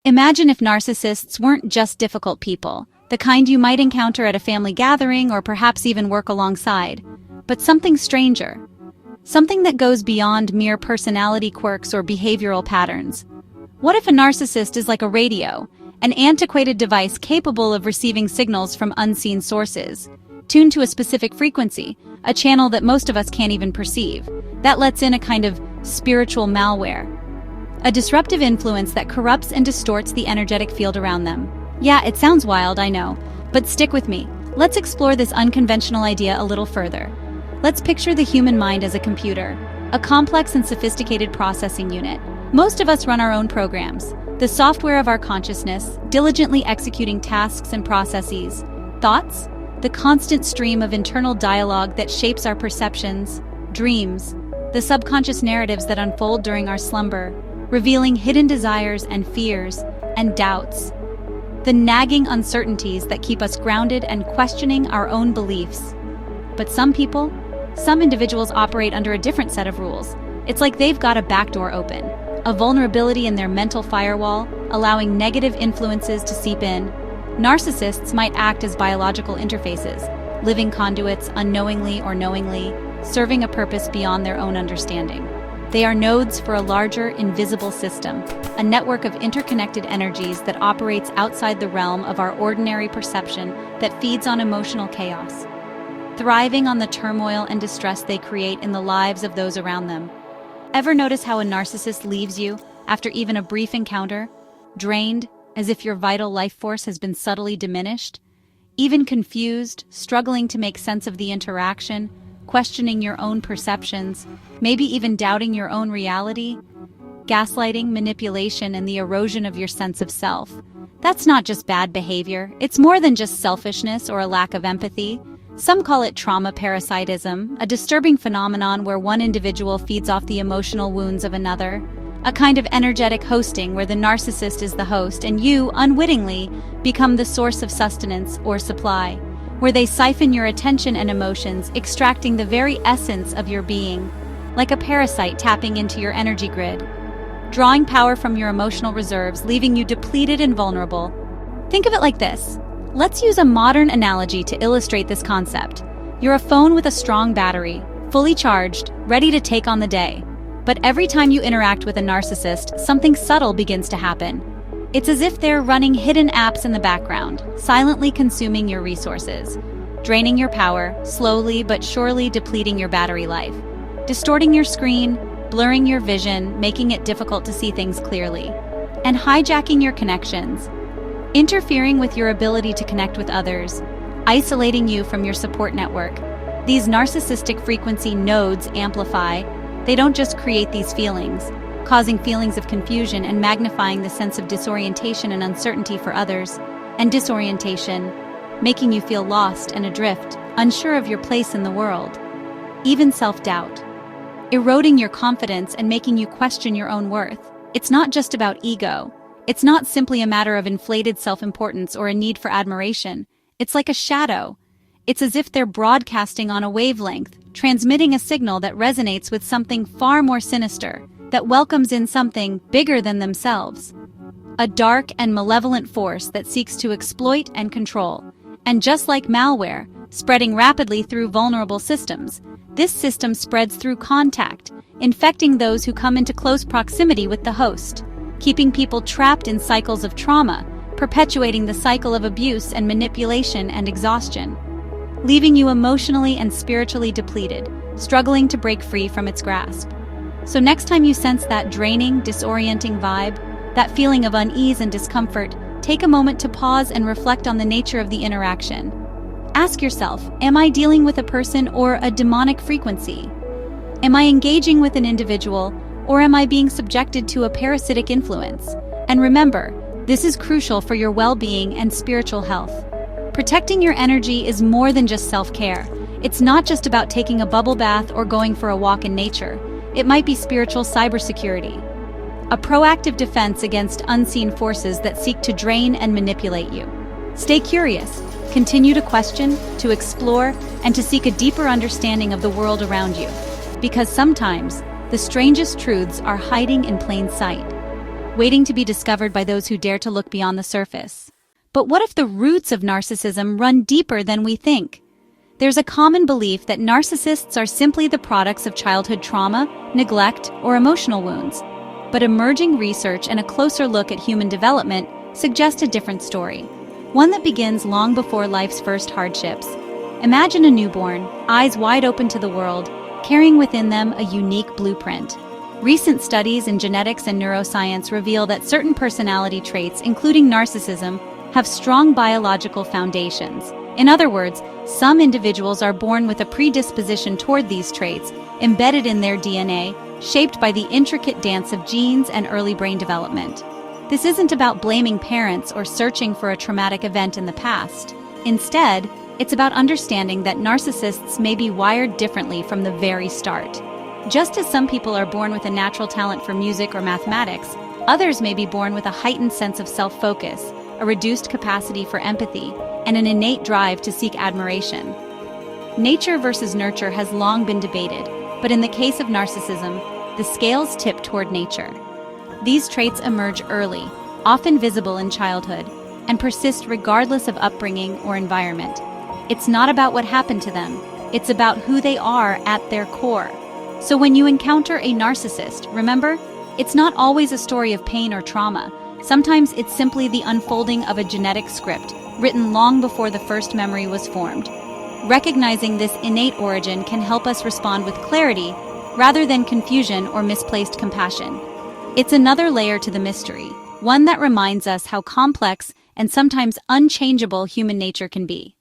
Imagine if narcissists weren't just difficult people, the kind you might encounter at a family gathering or perhaps even work alongside, but something stranger. Something that goes beyond mere personality quirks or behavioral patterns. What if a narcissist is like a radio, an antiquated device capable of receiving signals from unseen sources, tuned to a specific frequency, a channel that most of us can't even perceive, that lets in a kind of spiritual malware? A disruptive influence that corrupts and distorts the energetic field around them. Yeah, it sounds wild, I know, but stick with me. Let's explore this unconventional idea a little further. Let's picture the human mind as a computer, a complex and sophisticated processing unit. Most of us run our own programs, the software of our consciousness, diligently executing tasks and processes. Thoughts? The constant stream of internal dialogue that shapes our perceptions. Dreams? The subconscious narratives that unfold during our slumber, revealing hidden desires and fears and doubts. The nagging uncertainties that keep us grounded and questioning our own beliefs. But some individuals operate under a different set of rules. It's like they've got a backdoor open, a vulnerability in their mental firewall, allowing negative influences to seep in. Narcissists might act as biological interfaces, living conduits unknowingly or knowingly, serving a purpose beyond their own understanding. They are nodes for a larger, invisible system, a network of interconnected energies that operates outside the realm of our ordinary perception that feeds on emotional chaos, thriving on the turmoil and distress they create in the lives of those around them. Ever notice how a narcissist leaves you after even a brief encounter, drained, as if your vital life force has been subtly diminished? Even confused, struggling to make sense of the interaction, questioning your own perceptions, maybe even doubting your own reality? Gaslighting, manipulation, and the erosion of your sense of self. That's not just bad behavior, it's more than just selfishness or a lack of empathy. Some call it trauma parasitism, a disturbing phenomenon where one individual feeds off the emotional wounds of another. A kind of energetic hosting where the narcissist is the host and you, unwittingly, become the source of sustenance or supply, where they siphon your attention and emotions, extracting the very essence of your being, like a parasite tapping into your energy grid, drawing power from your emotional reserves, leaving you depleted and vulnerable. Think of it like this. Let's use a modern analogy to illustrate this concept. You're a phone with a strong battery, fully charged, ready to take on the day. But every time you interact with a narcissist, something subtle begins to happen. It's as if they're running hidden apps in the background, silently consuming your resources, draining your power, slowly but surely depleting your battery life, distorting your screen, blurring your vision, making it difficult to see things clearly, and hijacking your connections, interfering with your ability to connect with others, isolating you from your support network. These narcissistic frequency nodes amplify. They don't just create these feelings, causing feelings of confusion and magnifying the sense of disorientation and uncertainty for others, and disorientation, making you feel lost and adrift, unsure of your place in the world. Even self-doubt, eroding your confidence and making you question your own worth. It's not just about ego. It's not simply a matter of inflated self-importance or a need for admiration. It's like a shadow. It's as if they're broadcasting on a wavelength, transmitting a signal that resonates with something far more sinister, that welcomes in something bigger than themselves. A dark and malevolent force that seeks to exploit and control. And just like malware, spreading rapidly through vulnerable systems, this system spreads through contact, infecting those who come into close proximity with the host, keeping people trapped in cycles of trauma, perpetuating the cycle of abuse and manipulation and exhaustion, leaving you emotionally and spiritually depleted, struggling to break free from its grasp. So next time you sense that draining, disorienting vibe, that feeling of unease and discomfort, take a moment to pause and reflect on the nature of the interaction. Ask yourself, am I dealing with a person or a demonic frequency? Am I engaging with an individual, or am I being subjected to a parasitic influence? And remember, this is crucial for your well-being and spiritual health. Protecting your energy is more than just self-care. It's not just about taking a bubble bath or going for a walk in nature. It might be spiritual cybersecurity, a proactive defense against unseen forces that seek to drain and manipulate you. Stay curious, continue to question, to explore, and to seek a deeper understanding of the world around you. Because sometimes, the strangest truths are hiding in plain sight. waiting to be discovered by those who dare to look beyond the surface. But what if the roots of narcissism run deeper than we think? There's a common belief that narcissists are simply the products of childhood trauma, neglect, or emotional wounds. But emerging research and a closer look at human development suggest a different story, one that begins long before life's first hardships. Imagine a newborn, eyes wide open to the world, carrying within them a unique blueprint. Recent studies in genetics and neuroscience reveal that certain personality traits, including narcissism, have strong biological foundations. In other words, some individuals are born with a predisposition toward these traits, embedded in their DNA, shaped by the intricate dance of genes and early brain development. This isn't about blaming parents or searching for a traumatic event in the past. Instead, it's about understanding that narcissists may be wired differently from the very start. Just as some people are born with a natural talent for music or mathematics, others may be born with a heightened sense of self-focus, a reduced capacity for empathy, and an innate drive to seek admiration. Nature versus nurture has long been debated, but in the case of narcissism, the scales tip toward nature. These traits emerge early, often visible in childhood, and persist regardless of upbringing or environment. It's not about what happened to them, it's about who they are at their core. So when you encounter a narcissist, remember, it's not always a story of pain or trauma. Sometimes it's simply the unfolding of a genetic script, written long before the first memory was formed. Recognizing this innate origin can help us respond with clarity, rather than confusion or misplaced compassion. It's another layer to the mystery, one that reminds us how complex and sometimes unchangeable human nature can be.